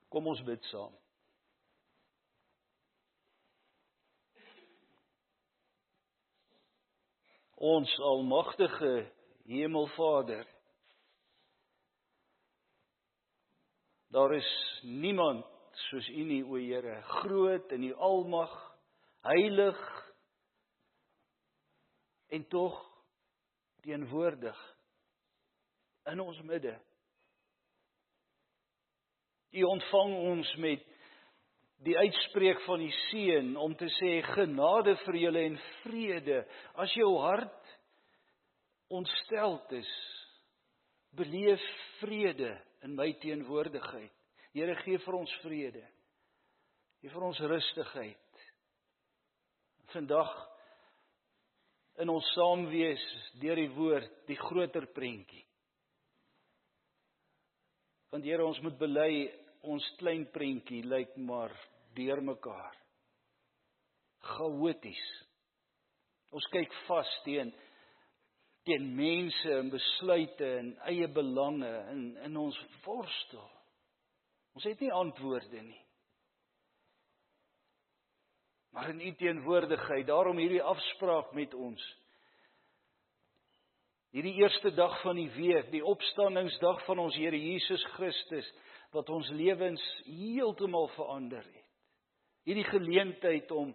Kom ons bid saam. Ons almagtige Hemelvader, daar is niemand soos U nie, o Here, groot in U almag, heilig en tog teenwoordig in ons midde. U ontvang ons met die uitspreek van die Seun om te sê genade vir julle en vrede. As jou hart ontsteld is, beleef vrede in my teenwoordigheid. Here, gee vir ons vrede. Gee vir ons rustigheid. Vandag in ons saamwees deur die woord, die groter prentjie. Want Here, ons moet bely, ons klein prentjie lyk maar deurmekaar. Chaoties. Ons kyk vas teen mense en besluite en eie belange in ons worstel. Ons het nie antwoorde nie. Maar in U teenwoordigheid, daarom hierdie afspraak met ons. Hierdie eerste dag van die week, die opstandingsdag van ons Here Jesus Christus, wat ons lewens heeltemal verander het. Hierdie geleentheid om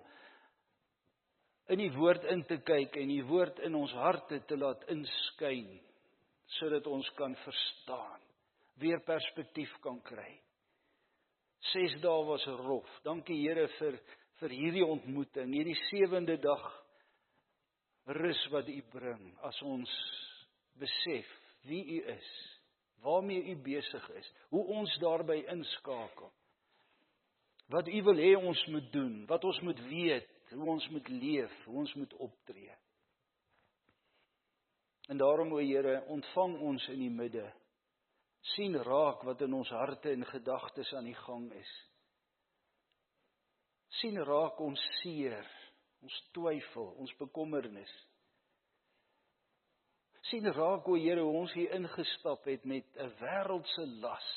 in die woord in te kyk en die woord in ons harte te laat inskyn, sodat ons kan verstaan, weer perspektief kan kry. 6 dae was rof. Dankie Here vir hierdie ontmoeting, hierdie 7de dag rus wat U bring, as ons besef wie U is, waarmee U besig is, hoe ons daarby inskakel, wat U wil hê ons moet doen, wat ons moet weet, hoe ons moet leef, hoe ons moet optree. En daarom, o Here, ontvang ons in die midde, sien raak wat in ons harte en gedagtes aan die gang is. Sien raak ons seer, ons twyfel, ons bekommernis. Sien raak, o Here, hoe ons hier ingestap het met 'n wêreldse las.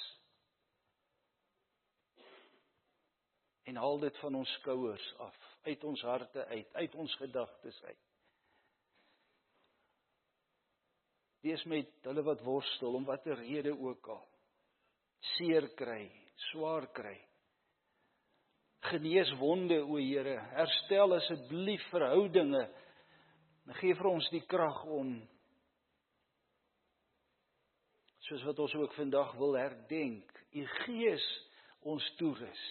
En haal dit van ons skouers af, uit ons harte uit ons gedagtes uit. Wees met hulle wat worstel, om watter rede ook al. Seer kry, swaar kry. Genees wonde, o Here, herstel asseblief verhoudinge. En gee vir ons die krag om, soos wat ons ook vandag wil herdenk, U Gees ons toerus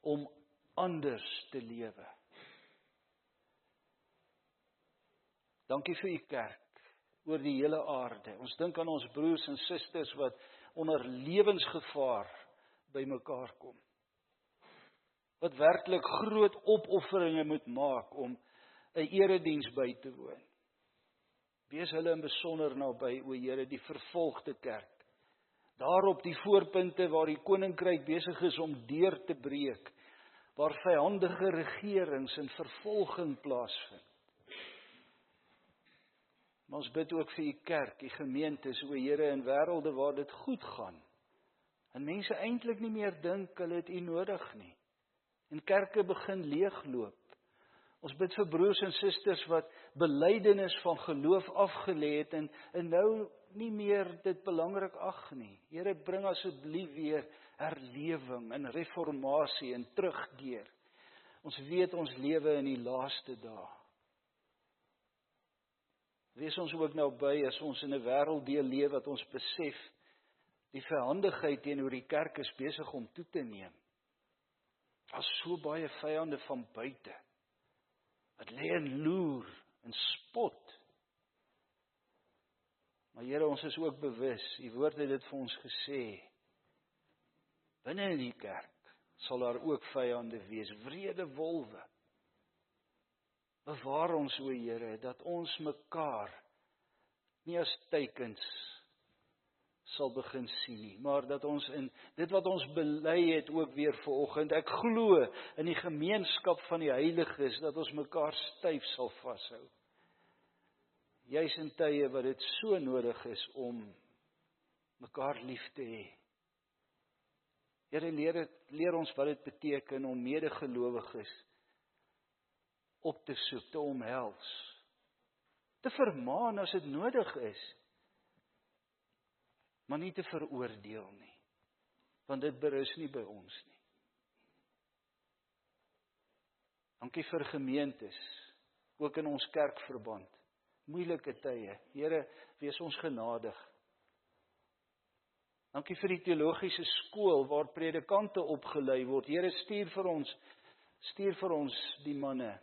om anders te lewe. Dankie vir U kerk oor die hele aarde. Ons dink aan ons broers en susters wat onder lewensgevaar by mekaar kom. Wat werklik groot opofferinge moet maak om 'n erediens by te woon. Wees hulle in besonder naby, o Here, die vervolgde kerk. Daar op die voorpunte waar die koninkryk besig is om deur te breek, waar vyandige regerings en vervolging plaasvind. Maar ons bid ook vir U kerk, U gemeentes, o Here, in wêrelde waar dit goed gaan. En mense eintlik nie meer dink hulle het U nodig nie. En kerke begin leegloop. Ons bid vir broers en susters wat belydenis van geloof afgelê het en nou nie meer dit belangrik ag nie. Here, bring asseblief weer herlewing en reformatie en terugkeer. Ons weet ons lewe in die laaste dae. Wees ons ook naby as ons in 'n wêrelddeel leef wat ons besef, die vyandigheid teenoor die kerk is besig om toe te neem. Daar's so baie vyande van buite, wat lê en loer en spot. Maar Here, ons is ook bewus, U woord het dit vir ons gesê, binne in die kerk sal daar ook vyande wees, wrede wolwe. Bewaar ons, o Here, dat ons mekaar nie as teikens sal begin sien nie, maar dat ons in dit wat ons bely het ook weer vanoggend, ek glo in die gemeenskap van die heiliges, dat ons mekaar styf sal vashou. Juis in tye wat dit so nodig is om mekaar lief te hê. Here, leer ons wat dit beteken om medegelowiges op te soek, te omhels, te vermaan as dit nodig is, maar nie te veroordeel nie, want dit berus nie by ons nie. Dankie vir gemeentes, ook in ons kerkverband, moeilike tye. Here, wees ons genadig. Dankie vir die teologiese skool waar predikante opgelei word. Here, stuur vir ons die manne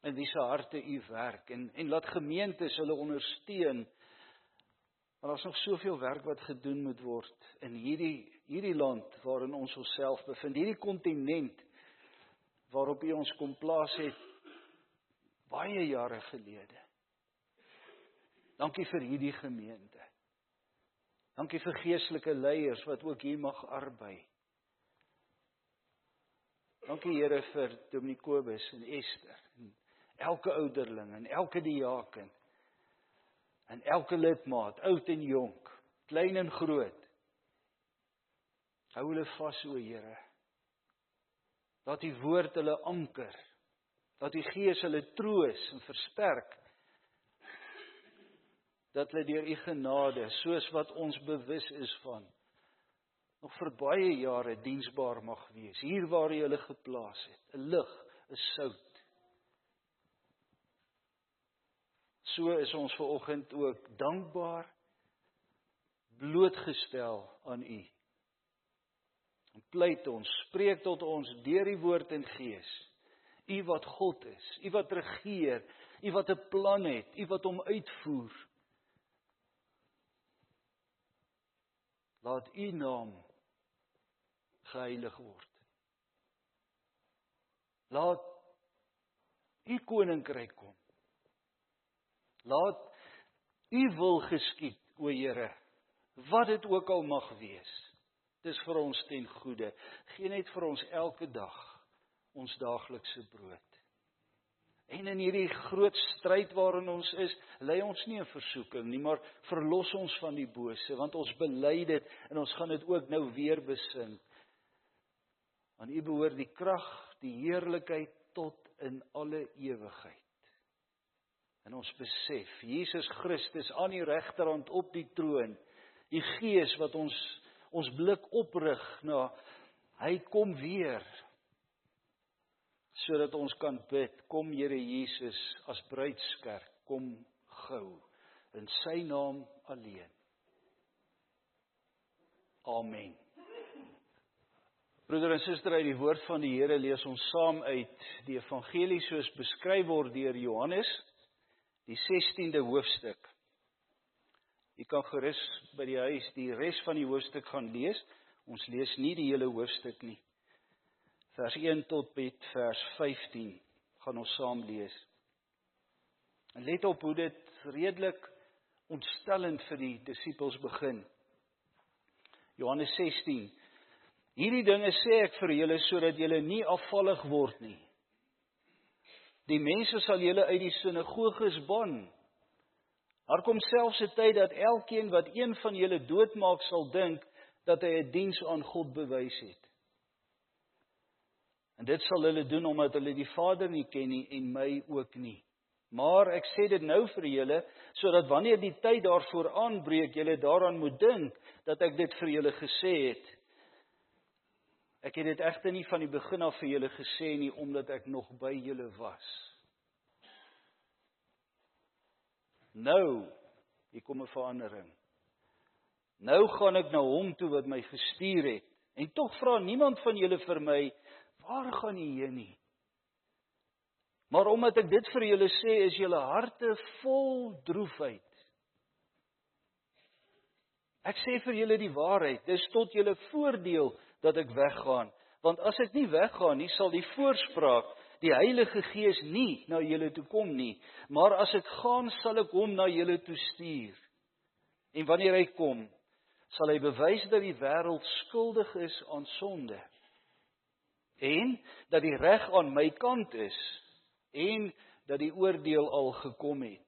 in wie se harte U werk en laat gemeentes hulle ondersteun. Maar daar's nog soveel werk wat gedoen moet word in hierdie land waarin ons onsself bevind, hierdie kontinent waarop U ons kom plaas het baie jare gelede. Dankie vir hierdie gemeente. Dankie vir geestelike leiers wat ook hier mag arbei. Dankie Here vir Dominee Kobus en Esther, en elke ouderling en elke diaken, en elke lidmaat, oud en jonk, klein en groot. Hou hulle vas, o Here. Laat die woord hulle anker, dat die Gees hulle troos en versterk, dat hulle deur U genade, soos wat ons bewus is van, nog vir baie jare diensbaar mag wees, hier waar U hulle geplaas het, 'n lig, 'n sout. So is ons vanoggend ook dankbaar, blootgestel aan U. En pleit ons, spreek tot ons deur die woord en Gees. U wat God is, U wat regeer, U wat 'n plan het, U wat hom uitvoer. Laat U naam geheilig word. Laat U koninkryk kom. Laat U wil geskied, o Here, wat dit ook al mag wees. Dis vir ons ten goeie. Gee net vir ons elke dag ons daaglikse brood. En in hierdie groot stryd waarin ons is, lei ons nie in versoeking nie, maar verlos ons van die bose, want ons bely dit en ons gaan dit ook nou weer besing. Aan U behoort die krag, die heerlikheid tot in alle ewigheid. En ons besef, Jesus Christus aan die regterhand op die troon, die Gees wat ons blik oprig na, hy kom weer, sodat ons kan bid, kom Here Jesus as bruidskerk, kom gou, in sy naam alleen. Amen. Broeder en suster, uit die woord van die Here lees ons saam uit die evangelie soos beskryf word deur Johannes, die 16de hoofstuk. Jy kan gerus by die huis die res van die hoofstuk gaan lees. Ons lees nie die hele hoofstuk nie. Vers 1 tot met vers 15 gaan ons saam lees. En let op hoe dit redelik ontstellend vir die disippels begin. Johannes 16. Hierdie dinge sê ek vir julle sodat julle nie afvallig word nie. Die mense sal julle uit die sinagoges ban. Daar kom selfs 'n tyd dat elkeen wat een van julle doodmaak sal dink dat hy 'n diens aan God bewys het. En dit sal hulle doen omdat hulle die Vader nie ken nie en my ook nie. Maar ek sê dit nou vir julle, sodat wanneer die tyd daarvoor aanbreek, julle daaraan moet dink dat ek dit vir julle gesê het. Ek het dit egter nie van die begin af vir julle gesê nie, omdat ek nog by julle was. Nou, hier kom 'n verandering. Nou gaan ek na hom toe wat my gestuur het. En tog vra niemand van julle vir my, waar gaan jy heen nie? Maar omdat ek dit vir julle sê, is julle harte vol droefheid. Ek sê vir julle die waarheid, dis tot julle voordeel dat ek weggaan. Want as ek nie weggaan nie, sal die voorspraak, die Heilige Gees nie na julle toe kom nie. Maar as ek gaan, sal ek hom na julle toe stuur. En wanneer hy kom, sal hy bewys dat die wêreld skuldig is aan sonde. En dat die reg aan my kant is. En dat die oordeel al gekom het.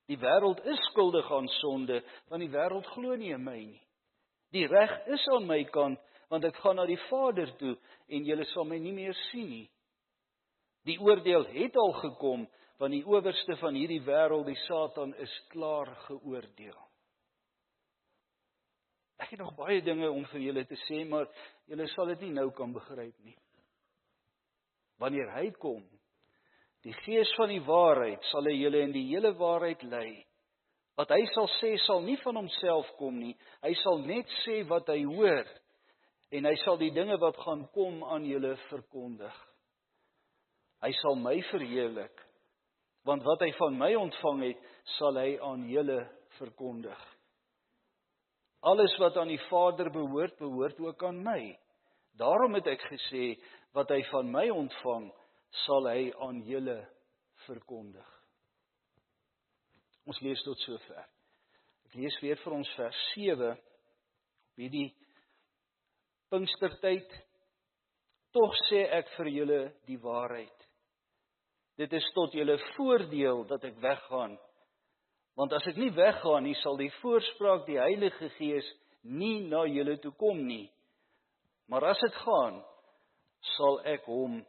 Die wêreld is skuldig aan sonde, want die wêreld glo nie in my nie. Die reg is aan my kant, want ek gaan na die Vader toe en julle sal my nie meer sien nie. Die oordeel het al gekom, want die owerste van hierdie wêreld, die Satan, is klaar geoordeel. Ek het nog baie dinge om vir julle te sê, maar julle sal dit nie nou kan begryp nie. Wanneer hy kom, die Gees van die waarheid, sal hy julle in die hele waarheid lei. Wat hy sal sê, sal nie van homself kom nie. Hy sal net sê wat hy hoor, en hy sal die dinge wat gaan kom aan julle verkondig. Hy sal my verheerlik, want wat hy van my ontvang het, sal hy aan julle verkondig. Alles wat aan die Vader behoort, behoort ook aan my. Daarom het ek gesê, wat hy van my ontvang, sal hy aan julle verkondig. Ons lees tot sover. Ek lees weer vir ons vers 7, op hierdie Pinkstertyd. Tog sê ek vir julle die waarheid. Dit is tot julle voordeel dat ek weggaan. Want as ek nie weggaan nie, sal die voorspraak, die Heilige Gees, nie na julle toe kom nie. Maar as ek gaan, sal ek hom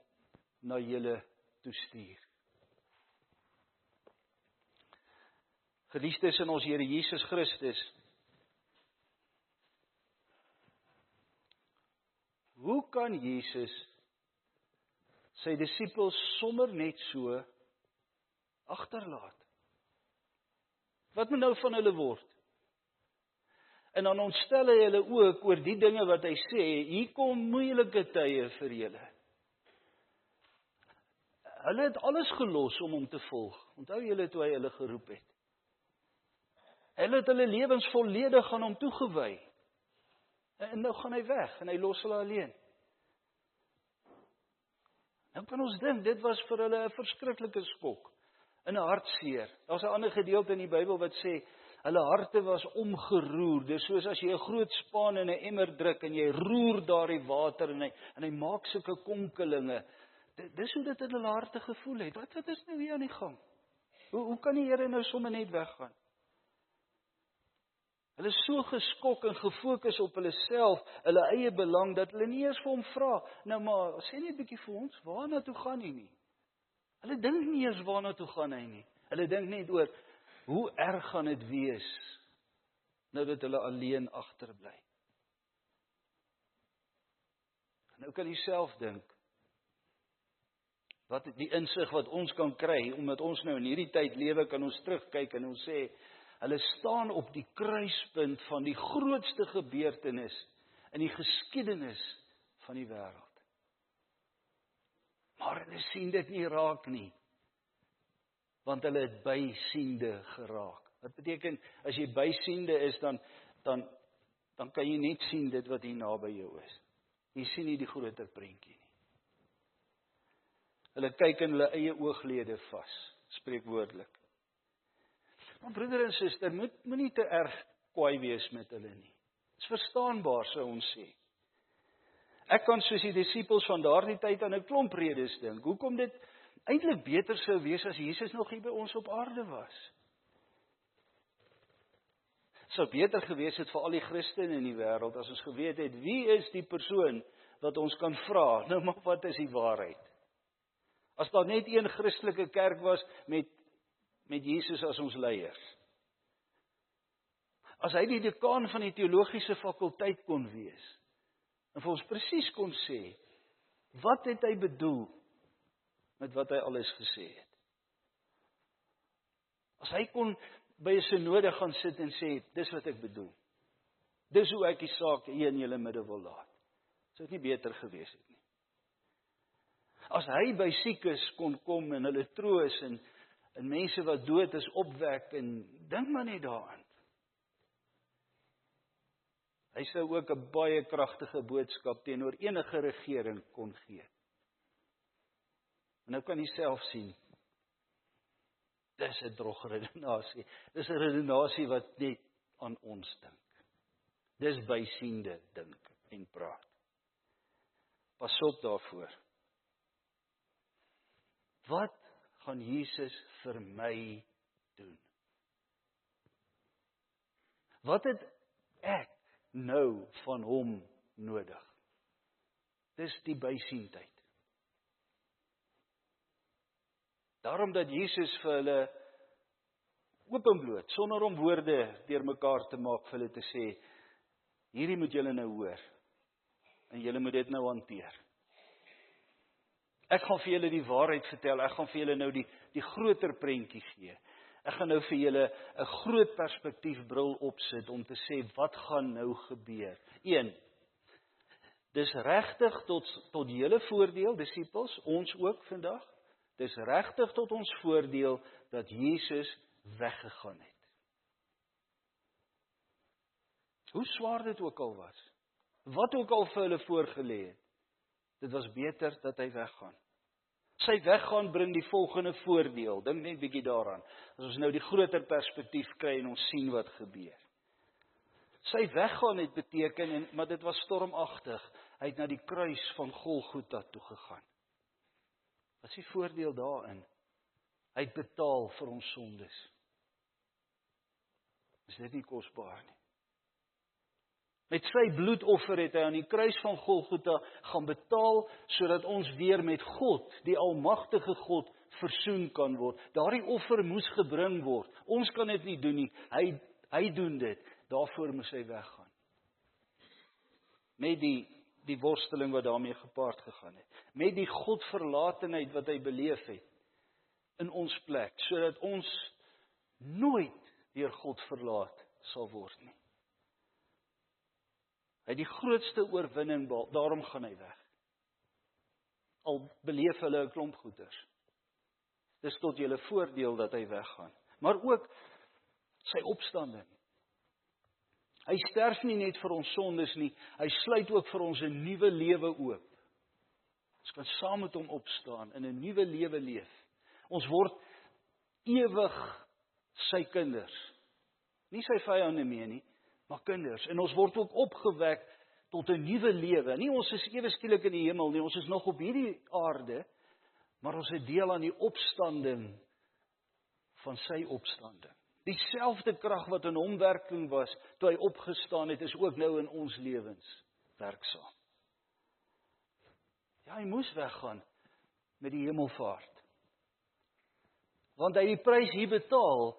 na julle toe stuur. Geliefdes in ons Here Jesus Christus, hoe kan Jesus sy disippels sommer net so agterlaat? Wat moet nou van hulle word? En dan ontstel hy hulle ook oor die dinge wat hy sê, hier kom moeilike tye vir julle. Hulle het alles gelos om hom te volg. Onthou julle toe hy hulle geroep het? Hulle het hulle lewens volledig aan hom toegewy. En nou gaan hy weg en hy los hulle alleen. Nou kan ons dink, dit was vir hulle 'n verskriklike skok. In 'n hartseer. Daar's 'n ander gedeelte in die Bybel wat sê, hulle harte was omgeroer. Dis soos as jy 'n groot spaan in 'n emmer druk en jy roer daardie water en hy maak sulke konkelinge. Dis hoe dit in hulle harte gevoel het. Wat is nou hier aan die gang? Hoe kan die Here nou sommer net weggaan? Hulle is so geskok en gefokus op hulle self, hulle eie belang, dat hulle nie eers vir hom vra, nou maar, sê net 'n bietjie vir ons, waarna toe gaan hy nie? Hulle dink nie eers waarna toe gaan hy nie. Hulle dink net oor, hoe erg gaan dit wees, nou dat hulle alleen agterbly. Nou kan jy self dink, wat die insig wat ons kan kry, omdat ons nou in hierdie tyd lewe, kan ons terugkyk en ons sê, hulle staan op die kruispunt van die grootste gebeurtenis in die geskiedenis van die wêreld. Maar hulle sien dit nie raak nie, want hulle het bysiende geraak. Wat beteken, as jy bysiende is, dan kan jy net sien dit wat hier naby jou is. Jy sien nie die groter prentjie nie. Hulle kyk in hulle eie ooglede vas, spreekwoordelik. Maar broeder en suster, moenie te erg kwaai wees met hulle nie. Dit is verstaanbaar, sou ons sê. Ek kan soos die disippels van daardie tyd aan 'n klomp redes dink. Hoekom dit eintlik beter sou wees as Jesus nog hier by ons op aarde was. Sou beter gewees het vir al die Christene in die wêreld as ons geweet het, wie is die persoon wat ons kan vra, nou maar wat is die waarheid? As daar net een Christelike kerk was met Jesus as ons leier. As hy die dekaan van die teologiese fakulteit kon wees, en vir ons presies kon sê, wat het hy bedoel met wat hy alles gesê het? As hy kon by 'n synode gaan sit en sê, dis wat ek bedoel. Dis hoe ek die saak hier in julle midde wil laat. Sou dit nie beter gewees het nie. As hy by siekes kon kom en hulle troos en mense wat dood is opwek en dink maar net daaraan. Hy sou ook 'n baie kragtige boodskap teenoor enige regering kon gee. En nou kan jy self sien, dis 'n drogredenasie. Dis 'n redenasie wat net aan ons dink. Dis bysiende dink en praat. Pas op daarvoor. Wat gaan Jesus vir my doen? Wat het ek nou van hom nodig. Dis die bysientheid. Daarom dat Jesus vir hulle openbloot, sonder om woorde deur mekaar te maak, vir hulle te sê, hierdie moet julle nou hoor, en julle moet dit nou hanteer. Ek gaan vir julle die waarheid vertel, ek gaan vir julle nou die groter prentjie gee. Ek gaan nou vir julle 'n groot perspektiefbril opsit om te sê, wat gaan nou gebeur? 1. Dis regtig tot julle voordeel, disippels, ons ook vandag, dis regtig tot ons voordeel dat Jesus weggegaan het. Hoe swaar dit ook al was, wat ook al vir hulle voorgelê het, dit was beter dat hy weggaan. Sy weggaan bring die volgende voordeel, dink net bietjie daaraan, as ons nou die groter perspektief kry en ons sien wat gebeur. Sy weggaan het beteken, maar dit was stormagtig, hy het na die kruis van Golgotha toe gegaan. Wat is die voordeel daarin? Hy het betaal vir ons sondes. Is dit nie kosbaar nie? Met sy bloedoffer het hy aan die kruis van Golgotha gaan betaal, sodat ons weer met God, die almagtige God, versoen kan word. Daardie offer moes gebring word. Ons kan dit nie doen nie. Hy doen dit. Daarvoor moes hy weggaan. Met die worsteling wat daarmee gepaard gegaan het. Met die Godverlatenheid wat hy beleef het in ons plek, sodat ons nooit deur God verlaat sal word nie. Hy het die grootste oorwinning behaal, daarom gaan hy weg. Al beleef hulle 'n klomp goeders. Dis tot julle voordeel dat hy weggaan. Maar ook sy opstanding. Hy sterf nie net vir ons sondes nie, hy sluit ook vir ons 'n nuwe lewe oop. Ons kan saam met hom opstaan en 'n nuwe lewe leef. Ons word ewig sy kinders. Nie sy vyande meer nie, maar kinders. En ons word ook opgewek tot 'n nuwe lewe. Nie ons is ewe skielik in die hemel nie, ons is nog op hierdie aarde, maar ons het deel aan die opstanding van sy opstanding. Dieselfde krag wat in hom werking was, toe hy opgestaan het, is ook nou in ons lewens werksaam. Ja, hy moes weggaan met die hemelvaart. Want hy het die prys hier betaal,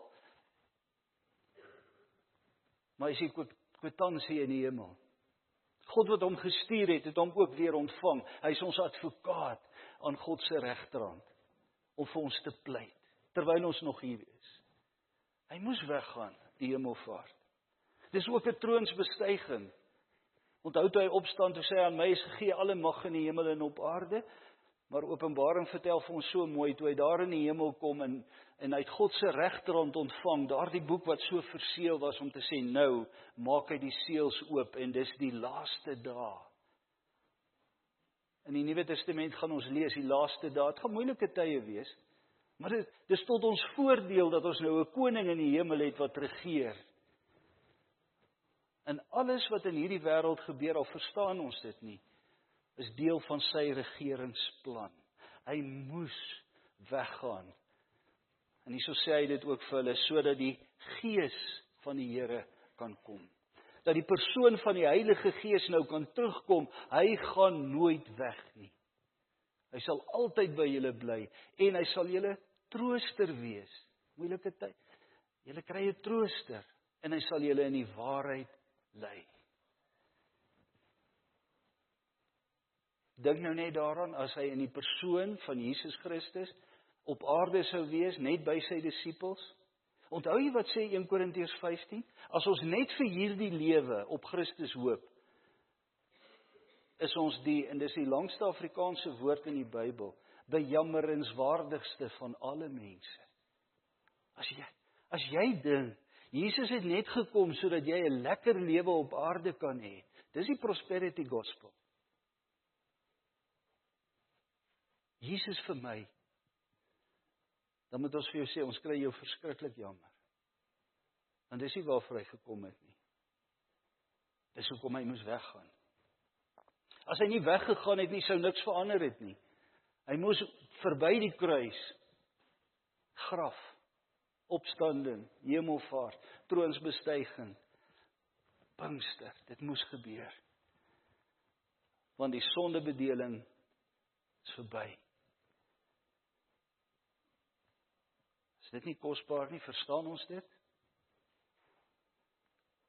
maar hy sê kwitansie in die hemel. God wat hom gestuur het hom ook weer ontvang. Hy is ons advokaat aan God se regterhand om vir ons te pleit, terwyl ons nog hier is. Hy moes weggaan, die hemelvaart. Dis ook 'n troonsbestuiging. Onthou toe hy opstaan, toe sê hy, aan my is gegee alle mag in die hemel en op aarde, maar Openbaring vertel vir ons so mooi, toe hy daar in die hemel kom en hy het God se regterhand ontvang, daardie boek wat so verseël was om te sê, nou maak hy die seels oop en dis die laaste dae. In die Nuwe Testament gaan ons lees die laaste dae, dit gaan moeilike tye wees, maar dis tot ons voordeel dat ons nou 'n koning in die hemel het wat regeer. En alles wat in hierdie wêreld gebeur, al verstaan ons dit nie, is deel van sy regeringsplan. Hy moes weggaan. En hierso sê hy dit ook vir hulle, sodat die Gees van die Here kan kom. Dat die persoon van die Heilige Gees nou kan terugkom, hy gaan nooit weg nie. Hy sal altyd by julle bly, en hy sal julle trooster wees. Moeilike tyd. Julle kry 'n trooster, en hy sal julle in die waarheid lei. Dink nou net daaraan, as hy in die persoon van Jesus Christus op aarde sou wees, net by sy disippels. Onthou jy wat sê 1 Korintiërs 15? As ons net vir hierdie lewe op Christus hoop, is ons en dis die langste Afrikaanse woord in die Bybel, bejammeringswaardigste van alle mense. As jy dink, Jesus het net gekom sodat jy 'n lekker lewe op aarde kan hê. Dis die prosperity gospel. Jesus vir my, dan moet ons vir jou sê, ons kry jou verskriklik jammer. En dis nie waarvoor hy gekom het nie. Dis hoekom hy moes weggaan. As hy nie weggegaan het nie, sou niks verander het nie. Hy moes verby die kruis, graf, opstanding, hemelvaart, troonsbestuiging, Pinkster, dit moes gebeur. Want die sondebedeling is verby. Is dit nie kosbaar nie, verstaan ons dit?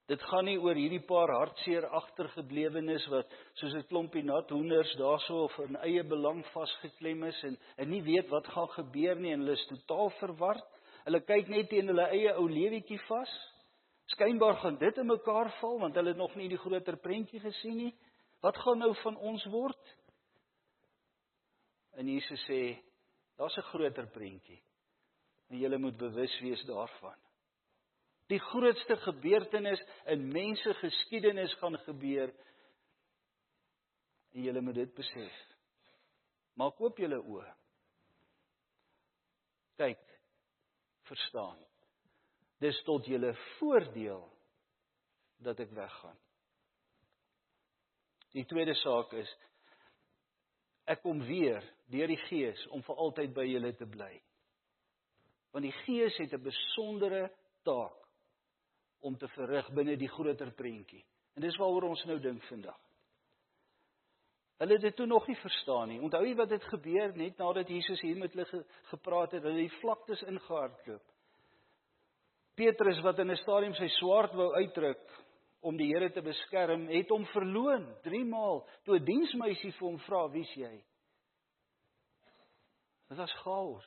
Dit gaan nie oor hierdie paar hartseer agtergeblewenes wat soos 'n klompie nat hoenders daarso of in eie belang vasgeklem is en nie weet wat gaan gebeur nie en hulle is totaal verward. Hulle kyk net teen hulle eie ou lewetjie vas. Skynbaar gaan dit in mekaar val want hulle het nog nie die groter prentjie gesien nie. Wat gaan nou van ons word? En Jesus sê, daar's 'n groter prentjie. En julle moet bewus wees daarvan. Die grootste gebeurtenis in mensgeskiedenis gaan gebeur. En julle moet dit besef. Maak oop julle oë. Kyk, verstaan. Dis tot julle voordeel dat ek weggaan. Die tweede saak is, ek kom weer deur die Gees om vir altyd by julle te bly. Want die Gees het 'n besondere taak om te verrig binne die groter prentjie. En dis waaroor ons nou dink vandag. Hulle het dit toe nog nie verstaan nie. Onthou jy wat het gebeur net nadat Jesus hier met hulle gepraat het, hulle die vlaktes ingehardloop. Petrus wat in 'n stadium sy swaard wou uitdruk om die Here te beskerm, het hom verloon 3 maal toe 'n diensmeisie vir hom vra, "Wie's jy?" Dit was chaos.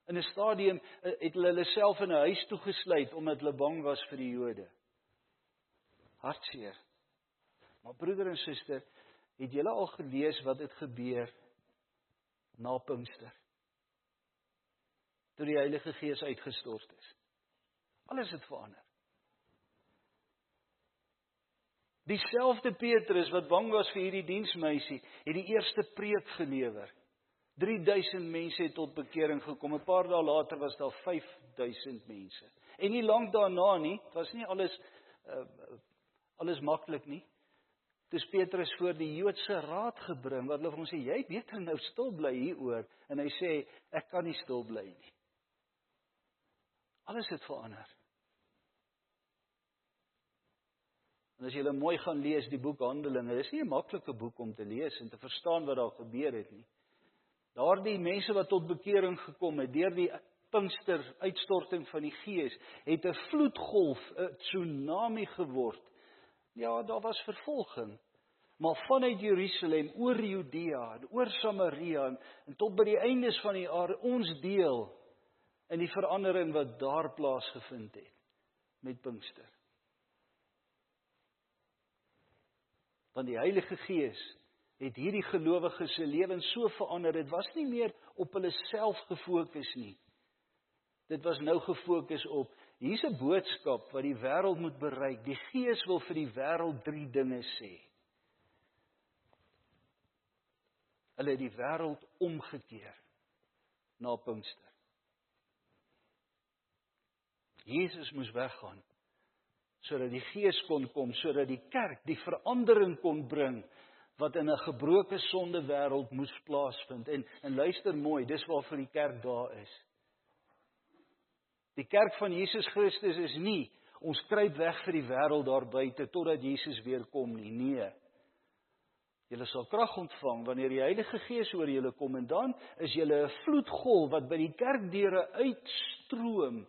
In 'n stadium het hulle self in 'n huis toegesluit omdat hulle bang was vir die Jode. Hartseer. Maar broeder en suster, het julle al gelees wat het gebeur na Pinkster? Toe die Heilige Gees uitgestort is. Alles het verander. Dieselfde Petrus wat bang was vir hierdie diensmeisie, het die eerste preek gelewer. 3000 mense het tot bekering gekom. 'n Paar dae later was daar 5000 mense. En nie lank daarna nie, het was nie alles maklik nie. Dis Petrus voor die Joodse raad gebring, wat hulle vir hom sê, jy beter nou stil bly hieroor. En hy sê, ek kan nie stil bly nie. Alles het verander. En as jy mooi gaan lees die boek Handelinge, dis nie 'n maklike boek om te lees en te verstaan wat daar gebeur het nie. Daardie mense wat tot bekering gekom het, deur die Pinkster uitstorting van die Gees, het 'n vloedgolf, 'n tsunami geword. Ja, daar was vervolging, maar vanuit Jerusalem, oor Judea, oor Samaria, en tot by die eindes van die aarde, ons deel in die verandering wat daar plaasgevind het, met Pinkster. Want die Heilige Gees het hierdie gelowiges se lewens so verander, dit was nie meer op hulle self gefokus nie. Dit was nou gefokus op, hier's 'n boodskap wat die wêreld moet bereik. Die Gees wil vir die wêreld 3 dinge sê. Hulle het die wêreld omgekeer na Pinkster. Jesus moes weggaan, sodat die Gees kon kom, sodat die kerk die verandering kon bring, wat in 'n gebroke sonde wêreld moes plaasvind. En luister mooi, dis waarvoor die kerk daar is. Die kerk van Jesus Christus is nie, ons kruip weg vir die wêreld daar buite, totdat Jesus weer kom nie. Nee. Julle sal krag ontvang, wanneer die Heilige Gees oor julle kom, en dan is julle 'n vloedgolf, wat by die kerkdeure uitstroom,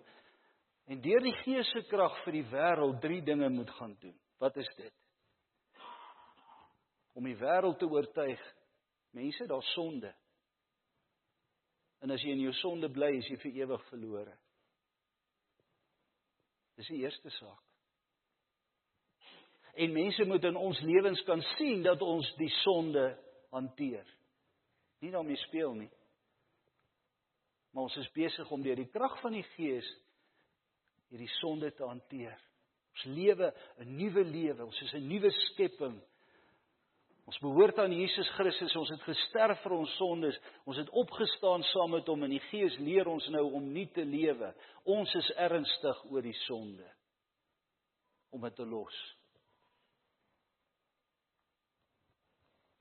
en deur die Gees se krag vir die wêreld 3 dinge moet gaan doen. Wat is dit? Om die wêreld te oortuig, mense, daar's sonde. En as jy in jou sonde bly, is jy vir ewig verlore. Dis die eerste saak. En mense moet in ons lewens kan sien dat ons die sonde hanteer. Nie daarmee speel nie. Maar ons is besig om deur die krag van die Gees hierdie sonde te hanteer. Ons lewe 'n nuwe lewe, ons is 'n nuwe skepping. Ons behoort aan Jesus Christus, ons het gesterf vir ons sondes, ons het opgestaan saam met hom, en die Gees leer ons nou om nie te lewe. Ons is ernstig oor die sonde, om dit te los.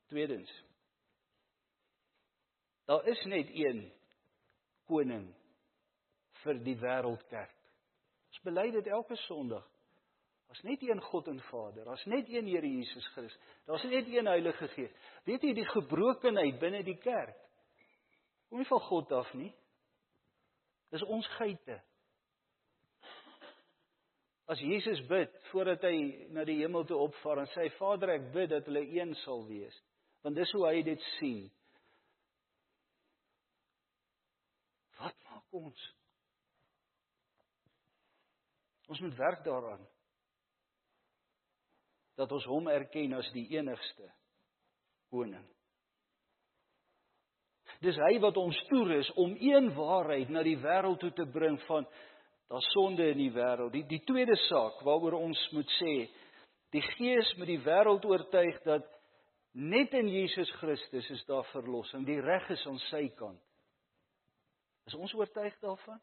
Tweedens, daar is net een koning vir die wêreldkerk. Ons bely dit elke Sondag. Daar's net een God en Vader, daar's net een Here Jesus Christus, daar's net een Heilige Gees. Weet jy, die gebrokenheid binne die kerk, kom nie van God af nie. Dis ons geite. As Jesus bid, voordat hy na die hemel toe opvaar, en sê hy, Vader, ek bid dat hulle een sal wees, want dis hoe hy dit sien. Wat maak ons? Ons moet werk daaraan, dat ons hom erken as die enigste koning. Dis hy wat ons toerus om een waarheid na die wêreld toe te bring van, daar's sonde in die wêreld. Die tweede saak waaroor ons moet sê, die Gees moet die wêreld oortuig dat net in Jesus Christus is daar verlossing, die reg is aan sy kant. Is ons oortuig daarvan?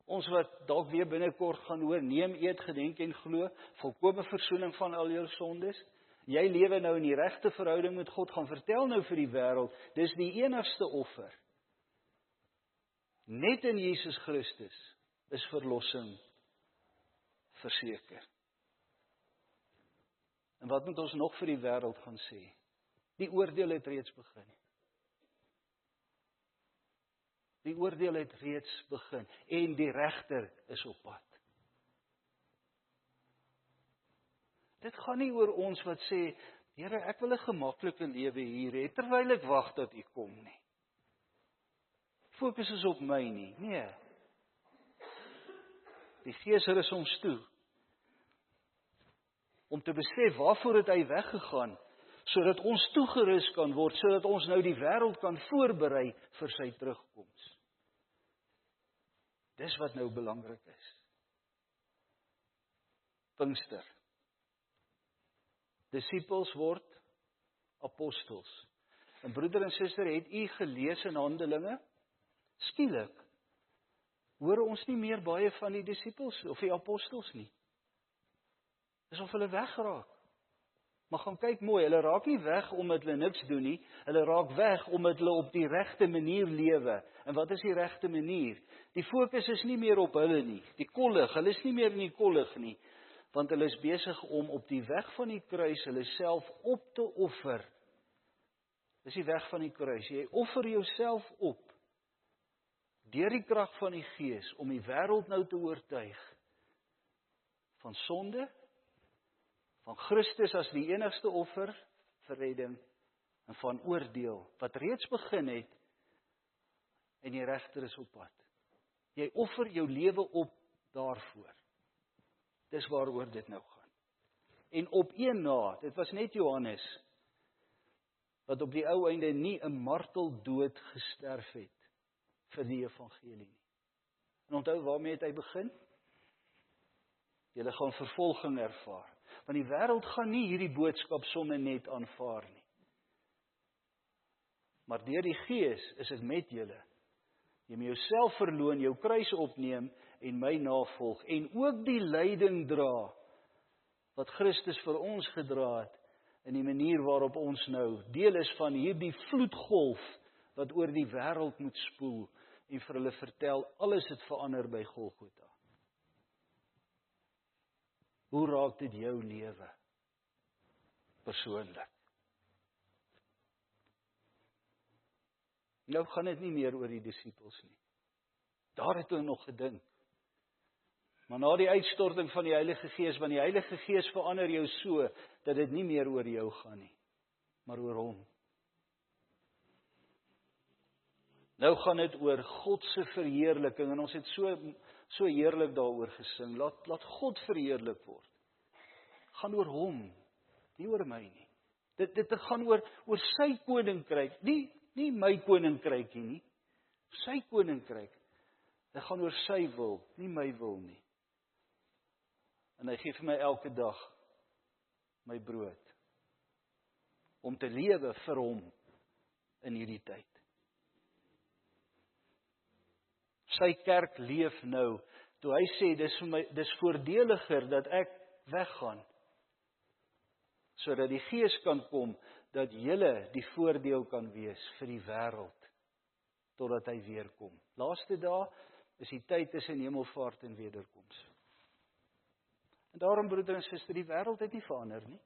Ons wat dalk weer binnekort gaan hoor, neem, eet, gedenk en glo, volkome versoening van al jou sondes. Jy lewe nou in die regte verhouding met God, gaan vertel nou vir die wêreld, dis die enigste offer. Net in Jesus Christus is verlossing verseker. En wat moet ons nog vir die wêreld gaan sê? Die oordeel het reeds begin. Die oordeel het reeds begin en die regter is op pad. Dit gaan nie oor ons wat sê, Here, ek wil 'n gemaklike lewe hier hê, terwyl ek wag dat U kom nie. Fokus is op my nie, nee. Die Gees rus ons toe, om te besef waarvoor het hy weggegaan, sodat ons toegerus kan word, sodat ons nou die wêreld kan voorberei vir sy terugkoms. Dis wat nou belangrik is. Pinkster. Disippels word apostels. En broeder en suster, het u gelees in Handelinge? Skielik hoor ons nie meer baie van die disippels of die apostels nie. Dis of hulle wegraak. Maar gaan kyk mooi, hulle raak nie weg omdat hulle niks doen nie, hulle raak weg omdat hulle op die regte manier lewe. En wat is die regte manier? Die fokus is nie meer op hulle nie, die kollig, hulle is nie meer in die kollig nie, want hulle is besig om op die weg van die kruis hulle self op te offer. Dis die weg van die kruis, jy offer jouself op, deur die krag van die Gees, om die wêreld nou te oortuig, van sonde, van Christus as die enigste offer vir redding, en van oordeel, wat reeds begin het, en die regter is op pad. Jy offer jou lewe op daarvoor. Dis waaroor dit nou gaan. En op een na, dit was net Johannes, wat op die ou einde nie 'n marteldood gesterf het vir die evangelie nie. En onthou, waarmee het hy begin? Julle gaan vervolging ervaar. Want die wêreld gaan nie hierdie boodskap sommer net aanvaar nie. Maar deur die Gees is dit met julle. Jy moet jouself verloon, jou kruis opneem en my navolg. En ook die lyding dra, wat Christus vir ons gedra het, in die manier waarop ons nou deel is van hierdie vloedgolf, wat oor die wêreld moet spoel, en vir hulle vertel, alles het verander by Golgotha. Hoe raak dit jou lewe? Persoonlik. Nou gaan dit nie meer oor die disippels nie. Daar het hulle nog gedink. Maar na die uitstorting van die Heilige Gees, want die Heilige Gees verander jou so, dat dit nie meer oor jou gaan nie, maar oor hom. Nou gaan dit oor God se verheerliking, en ons het so heerlik daaroor gesing, laat God verheerlik word. Gaan oor hom, nie oor my nie. Dit gaan oor sy koninkryk, nie my koninkrykie nie, sy koninkryk. Dit gaan oor sy wil, nie my wil nie. En hy gee vir my elke dag my brood, om te lewe vir hom in hierdie tyd. Sy kerk leef nou, toe hy sê, dis voordeliger dat ek weggaan, sodat die Gees kan kom, dat julle die voordeel kan wees vir die wêreld, totdat hy weer kom. Laaste dae is die tyd tussen hemelvaart en wederkoms. En daarom, broeder en suster, die wêreld het nie verander nie.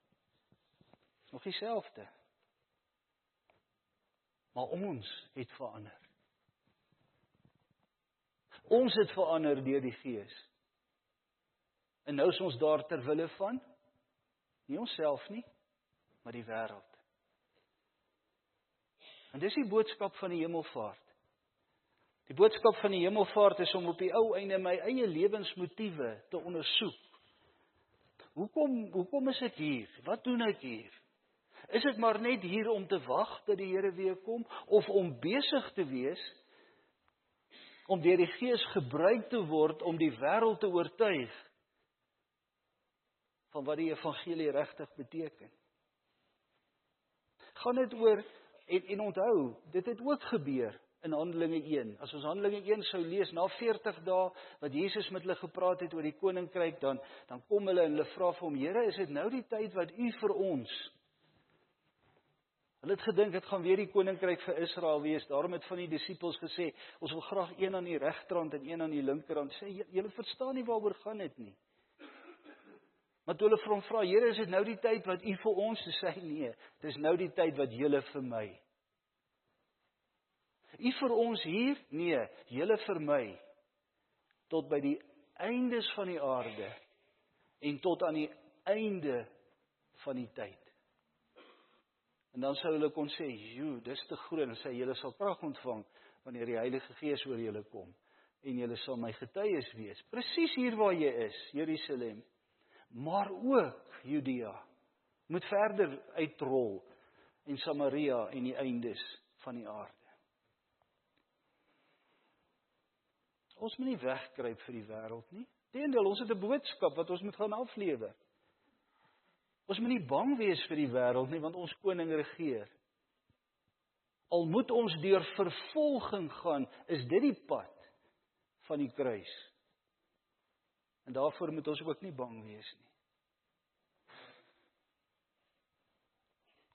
Nog dieselfde. Maar ons het verander. Ons het verander deur die Gees. En nou is ons daar ter wille van, nie onsself nie, maar die wêreld. En dis die boodskap van die hemelvaart. Die boodskap van die hemelvaart is om op die ou einde my eie lewensmotiewe te ondersoek. Hoekom is ek hier? Wat doen ek hier? Is ek maar net hier om te wag dat die Here weer kom, of om besig te wees, om deur die Gees gebruik te word om die wêreld te oortuig van wat die evangelie regtig beteken? Gaan dit oor, en onthou, dit het ook gebeur in Handelinge 1. As ons Handelinge 1 sou lees, na 40 dae, wat Jesus met hulle gepraat het oor die koninkryk, dan kom hulle en hulle vra vir hom, Here, is dit nou die tyd wat u vir ons? Hulle het gedink, dit gaan weer die koninkryk vir Israel wees, daarom het van die disippels gesê, ons wil graag een aan die regterhand en een aan die linkerhand. Sê, julle verstaan nie waaroor gaan dit nie. Maar toe hulle vir hom vra, Here, is dit nou die tyd wat u vir ons? Toe sê hy, nee, dis nou die tyd wat julle vir my. U vir ons hier? Nee, julle vir my. Tot by die eindes van die aarde en tot aan die einde van die tyd. En dan sou hulle kon sê, dis te groot, en sê, julle sal krag ontvang, wanneer die Heilige Gees oor julle kom, en julle sal my getuies wees, presies hier waar jy is, Jerusalem, maar ook Judea, moet verder uitrol, en Samaria en die eindes van die aarde. Ons moet nie wegkruip vir die wêreld nie, teendeel, ons het 'n boodskap wat ons moet gaan aflewer. Ons moet nie bang wees vir die wêreld nie, want ons koning regeer. Al moet ons deur vervolging gaan, is dit die pad van die kruis. En daarvoor moet ons ook nie bang wees nie.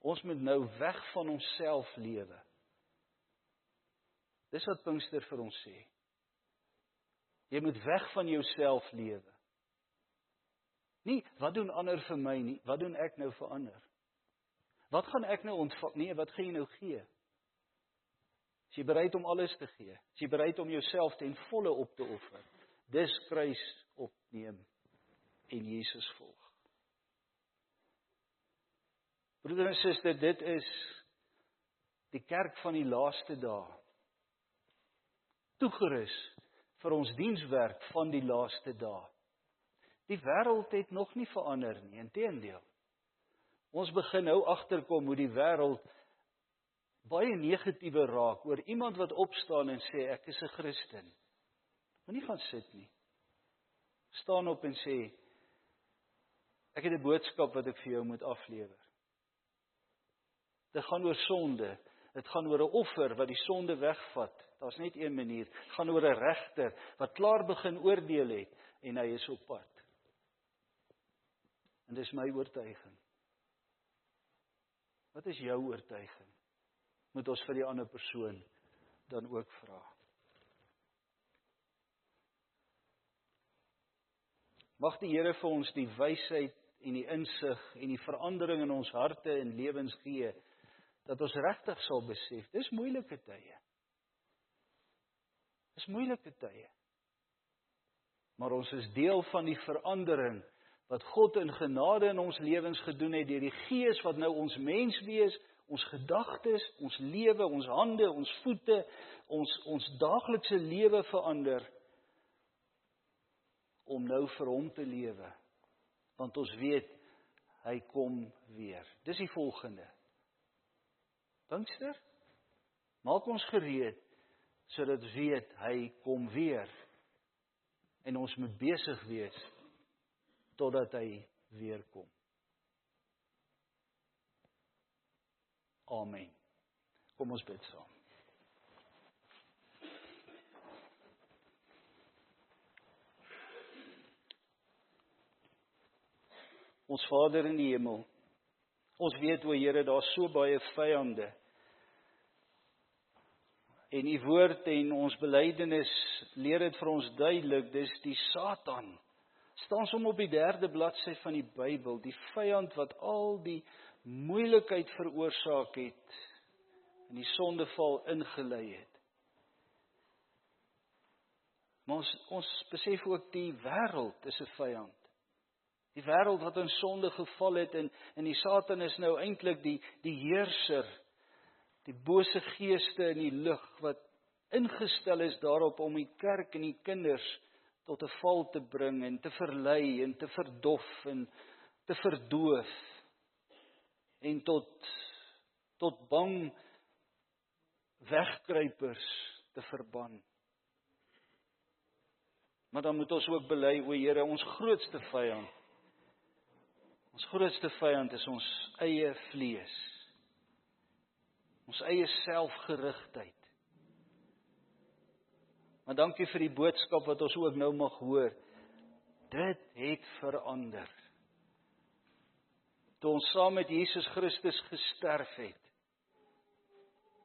Ons moet nou weg van onsself lewe. Dis wat Pinkster vir ons sê. Jy moet weg van jouself lewe. Nie, wat doen ander vir my nie, wat doen ek nou vir ander? Wat gaan ek nou ontvang? Nee, wat gaan jy nou gee? Is jy bereid om alles te gee? Is jy bereid om jouself ten volle op te offer? Dis kruis opneem en Jesus volg. Broeder en suster, dit is die kerk van die laaste dae. Toegerus vir ons dienswerk van die laaste dae. Die wêreld het nog nie verander nie, inteendeel. Ons begin nou agterkom hoe die wêreld baie negatiewe raak oor iemand wat opstaan en sê, ek is 'n Christen. Moenie gaan sit nie. Staan op en sê, ek het 'n boodskap wat ek vir jou moet aflewer. Dit gaan oor sonde. Dit gaan oor 'n offer wat die sonde wegvat. Daar's net een manier. Dit gaan oor 'n regter wat klaar begin oordeel het en hy is op pad. En dis my oortuiging. Wat is jou oortuiging? Moet ons vir die ander persoon dan ook vra. Mag die Here vir ons die wysheid en die insig en die verandering in ons harte en lewens gee, dat ons regtig sal besef, dis moeilike tye. Dis moeilike tye. Maar ons is deel van die verandering wat God in genade in ons lewens gedoen het, deur die Gees wat nou ons menswees, ons gedagtes, ons lewe, ons hande, ons voete, ons daaglikse lewe verander, om nou vir hom te lewe. Want ons weet, hy kom weer. Dis die volgende. Pinkster, maak ons gereed, sodat ons weet, hy kom weer. En ons moet besig wees, totdat hy weer kom. Amen. Kom ons bid saam. Ons Vader in die hemel, ons weet, o Here, daar is so baie vyande. En u woord en ons belydenis leer dit vir ons duidelik, dis die Satan staan som op die 3de bladsy van die Bybel, die vyand wat al die moeilikheid veroorsaak het, en die sondeval ingelei het. Maar ons besef ook die wêreld is 'n vyand. Die wêreld wat in sonde geval het en die Satan is nou eintlik die heerser, die bose geeste in die lug wat ingestel is daarop om die kerk en die kinders tot 'n val te bring en te verlei en te verdof en te verdoof en tot bang wegkruipers te verban. Maar dan moet ons ook bely, o Here, ons grootste vyand is ons eie vlees. Ons eie selfgerigtheid. Maar dankie vir die boodskap wat ons ook nou mag hoor. Dit het verander. Toe ons saam met Jesus Christus gesterf het,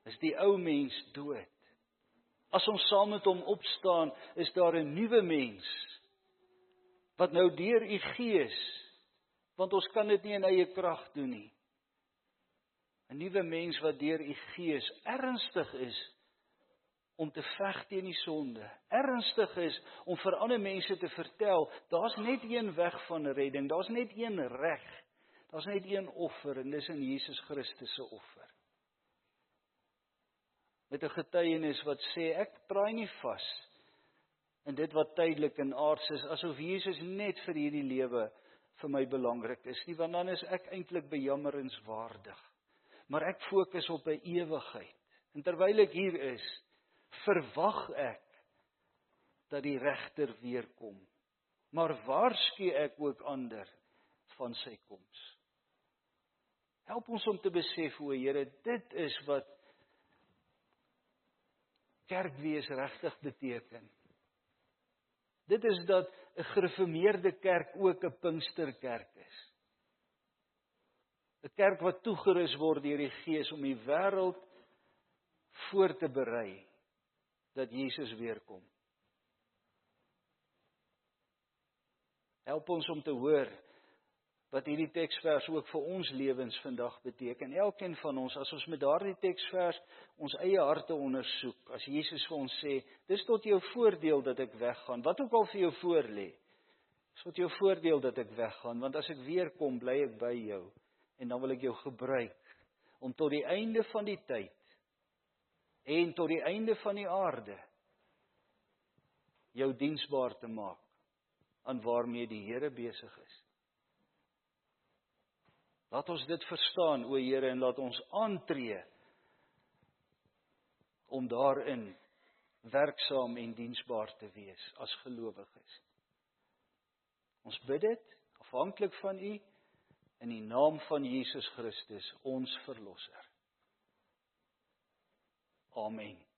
is die ou mens dood. As ons saam met hom opstaan, is daar 'n nuwe mens, wat nou deur u Gees, want ons kan dit nie in eie krag doen nie. 'n Nuwe mens wat deur u Gees ernstig is om te veg teen die sonde, ernstig is om vir ander mense te vertel, daar's net een weg van redding, daar's net een reg, daar's net een offer, en dis in Jesus Christus se offer. Met 'n getuienis wat sê, ek draai nie vas in dit wat tydelik en aards is, asof Jesus net vir hierdie lewe vir my belangrik is nie, want dan is ek eintlik bejammeringswaardig. Maar ek fokus op 'n ewigheid. En terwyl ek hier is, verwag ek dat die regter weer kom. Maar waarsku ek ook ander van sy koms. Help ons om te besef, o Here, dit is wat kerkwees regtig beteken. Dit is dat 'n gereformeerde kerk ook 'n Pinksterkerk is. 'n Kerk wat toegerus word deur die Gees om die wêreld voor te berei dat Jesus weer kom. Help ons om te hoor wat hierdie teksvers ook vir ons lewens vandag beteken. Elkeen van ons, as ons met daardie teksvers ons eie harte ondersoek, as Jesus vir ons sê, dis tot jou voordeel dat ek weggaan, wat ook al vir jou voorlê, dis tot jou voordeel dat ek weggaan, want as ek weer kom, bly ek by jou, en dan wil ek jou gebruik, om tot die einde van die tyd, en tot die einde van die aarde, jou diensbaar te maak, aan waarmee die Here besig is. Laat ons dit verstaan, o Here, en laat ons aantree om daarin werksaam en diensbaar te wees as gelowiges. Ons bid dit, afhanklik van U, in die naam van Jesus Christus, ons Verlosser. Amen.